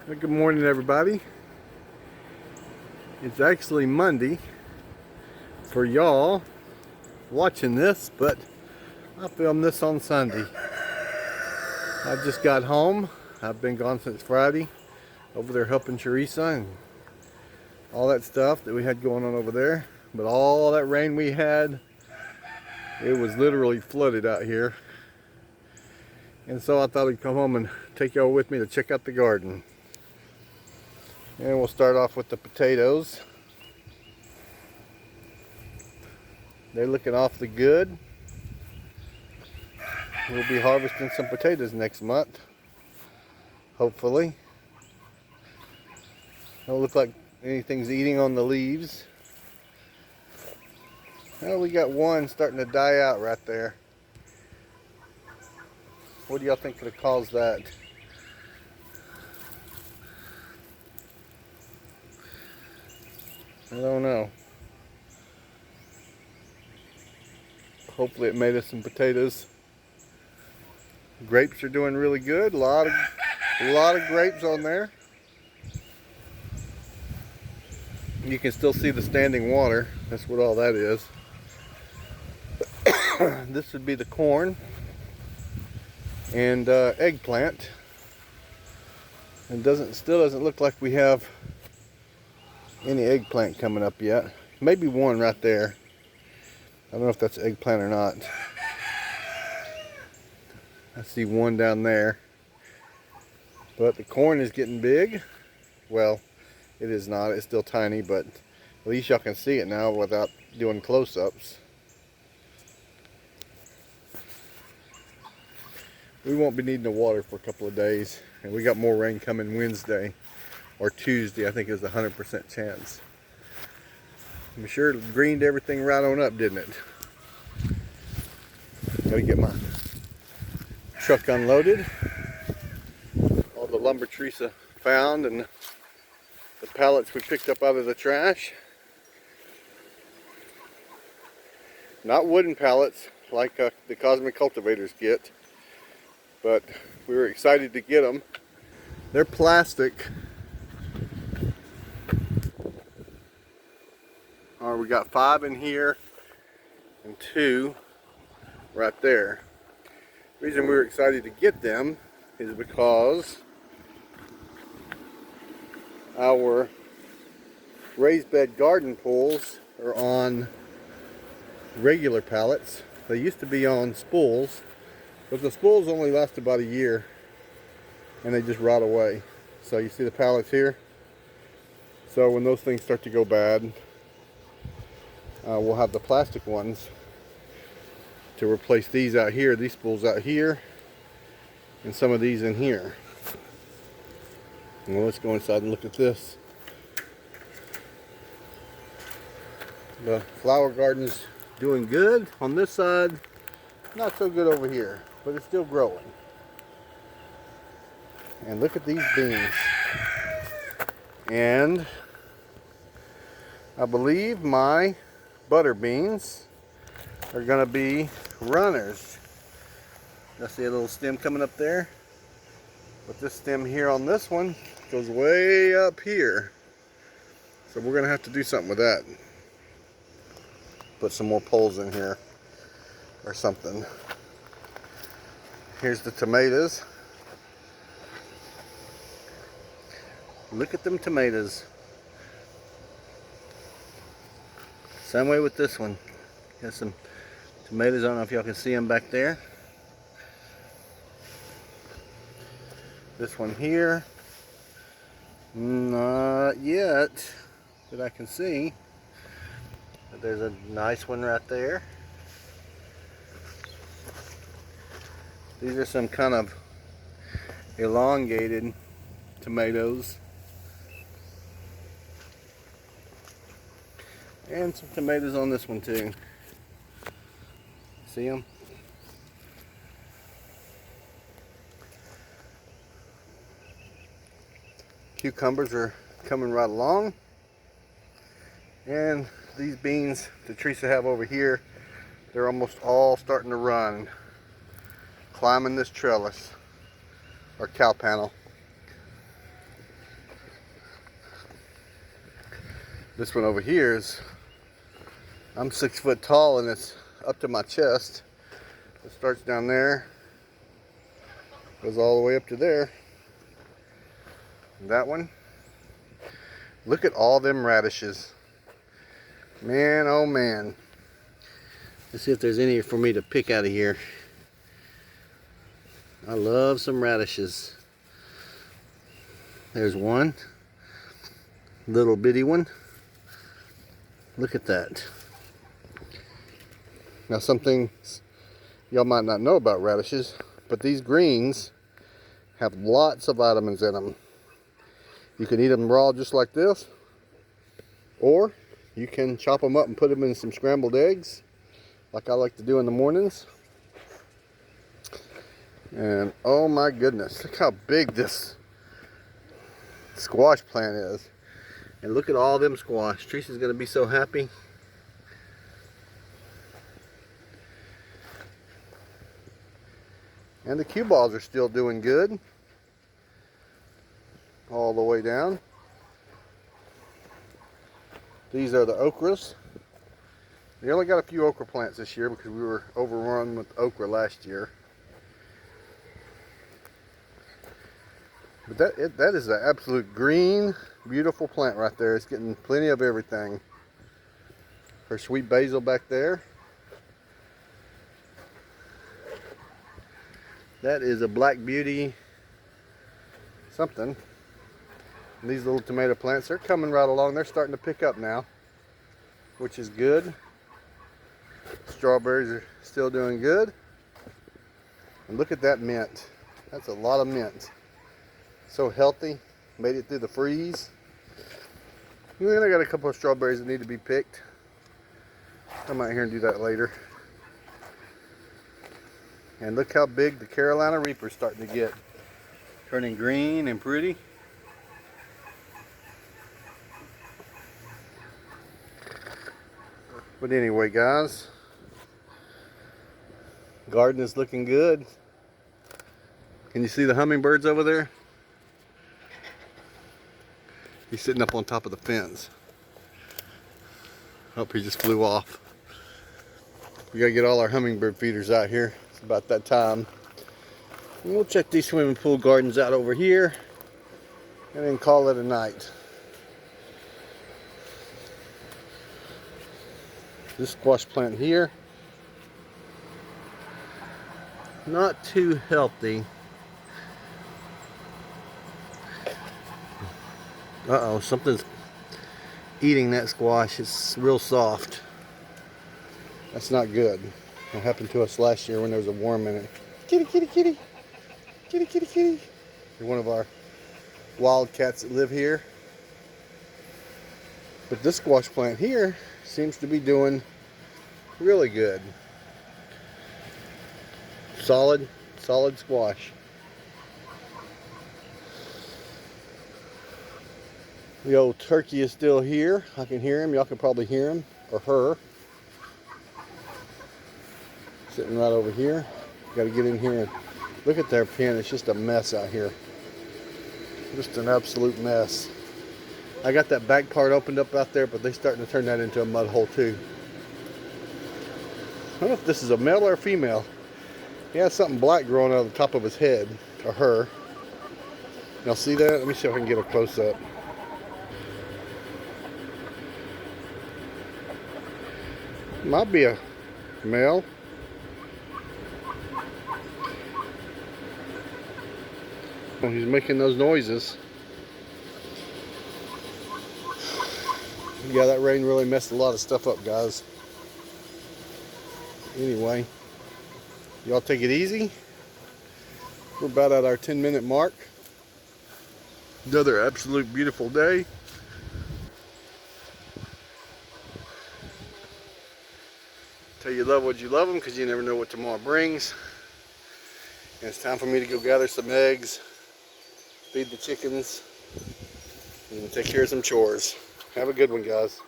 Well, good morning, everybody. It's actually Monday for y'all watching this, but I filmed this on Sunday. I just got home. I've been gone since Friday, over there helping Teresa and all that stuff that we had going on over there. But all that rain we had, it was literally flooded out here. And so I thought I'd come home and take y'all with me to check out the garden. And we'll start off with the potatoes. They're looking awfully good. We'll be harvesting some potatoes next month, hopefully. Don't look like anything's eating on the leaves. Well, we got one starting to die out right there. What do y'all think could have caused that? I don't know. Hopefully it made us some potatoes. Grapes are doing really good. A lot of grapes on there. You can still see the standing water. That's what all that is. This would be the corn and eggplant. And still doesn't look like we have any eggplant coming up yet. Maybe one right there. I don't know if that's eggplant or not. I see one down there. But the corn is getting big. Well, it is not. It's still tiny, but at least y'all can see it now without doing close-ups. We won't be needing the water for a couple of days. And we got more rain coming Wednesday or Tuesday. I think is a 100% chance. I'm sure it greened everything right on up, didn't it? Gotta get my truck unloaded. All the lumber Teresa found and the pallets we picked up out of the trash. Not wooden pallets like the Cosmic Cultivators get, but we were excited to get them. They're plastic. We got 5 in here and 2 right there. The reason we were excited to get them is because our raised bed garden poles are on regular pallets. They used to be on spools, but the spools only last about a year and they just rot away. So you see the pallets here? So when those things start to go bad, we'll have the plastic ones to replace these out here, these spools out here, and some of these in here. Well, let's go inside and look at this. The flower garden's doing good on this side, not so good over here, but it's still growing. And look at these beans. And I believe my butter beans are gonna be runners. I see a little stem coming up there, but this stem here on this one goes way up here, so we're gonna have to do something with that. Put some more poles in here or something. Here's the tomatoes. Look at them tomatoes. Same way with this one. Got some tomatoes. I don't know if y'all can see them back there. This one here, not yet that I can see. But there's a nice one right there. These are some kind of elongated tomatoes. And some tomatoes on this one too. See them? Cucumbers are coming right along. And these beans that Teresa have over here, they're almost all starting to run. Climbing this trellis or cow panel. This one over here is, I'm 6 foot tall and it's up to my chest. It starts down there, goes all the way up to there. And that one, look at all them radishes. Man, oh man. Let's see if there's any for me to pick out of here. I love some radishes. There's one, little bitty one. Look at that. Now some things y'all might not know about radishes, but these greens have lots of vitamins in them. You can eat them raw just like this, or you can chop them up and put them in some scrambled eggs, like I like to do in the mornings. And oh my goodness, look how big this squash plant is. And look at all them squash. Teresa's gonna be so happy. And the cue balls are still doing good. All the way down. These are the okras. We only got a few okra plants this year because we were overrun with okra last year. But that is an absolute green, beautiful plant right there. It's getting plenty of everything. Her sweet basil back there. That is a black beauty something. And these little tomato plants, they're coming right along. They're starting to pick up now, which is good. Strawberries are still doing good. And look at that mint. That's a lot of mint. So healthy. Made it through the freeze. And then I got a couple of strawberries that need to be picked. Come out here and do that later. And look how big the Carolina Reaper is starting to get. Turning green and pretty. But anyway, guys, garden is looking good. Can you see the hummingbirds over there? He's sitting up on top of the fence. Oh, he just flew off. We gotta get all our hummingbird feeders out here. It's about that time. And we'll check these swimming pool gardens out over here and then call it a night. This squash plant here, not too healthy. Uh-oh, something's eating that squash. It's real soft. That's not good. It happened to us last year when there was a worm in it. Kitty, kitty, kitty. Kitty, kitty, kitty. They're one of our wildcats that live here. But this squash plant here seems to be doing really good. Solid squash. The old turkey is still here. I can hear him. Y'all can probably hear him or her. Sitting right over here. Got to get in here and look at their pen. It's just a mess out here. Just an absolute mess. I got that back part opened up out there, but they're starting to turn that into a mud hole too. I don't know if this is a male or a female. He has something black growing out of the top of his head, or her. Y'all see that? Let me see if I can get a close up. Might be a male. Well, he's making those noises. Yeah, that rain really messed a lot of stuff up, guys. Anyway, y'all take it easy. We're about at our 10-minute mark. Another absolute beautiful day. Tell you love what you love them, because you never know what tomorrow brings. And it's time for me to go gather some eggs, feed the chickens, and take care of some chores. Have a good one, guys.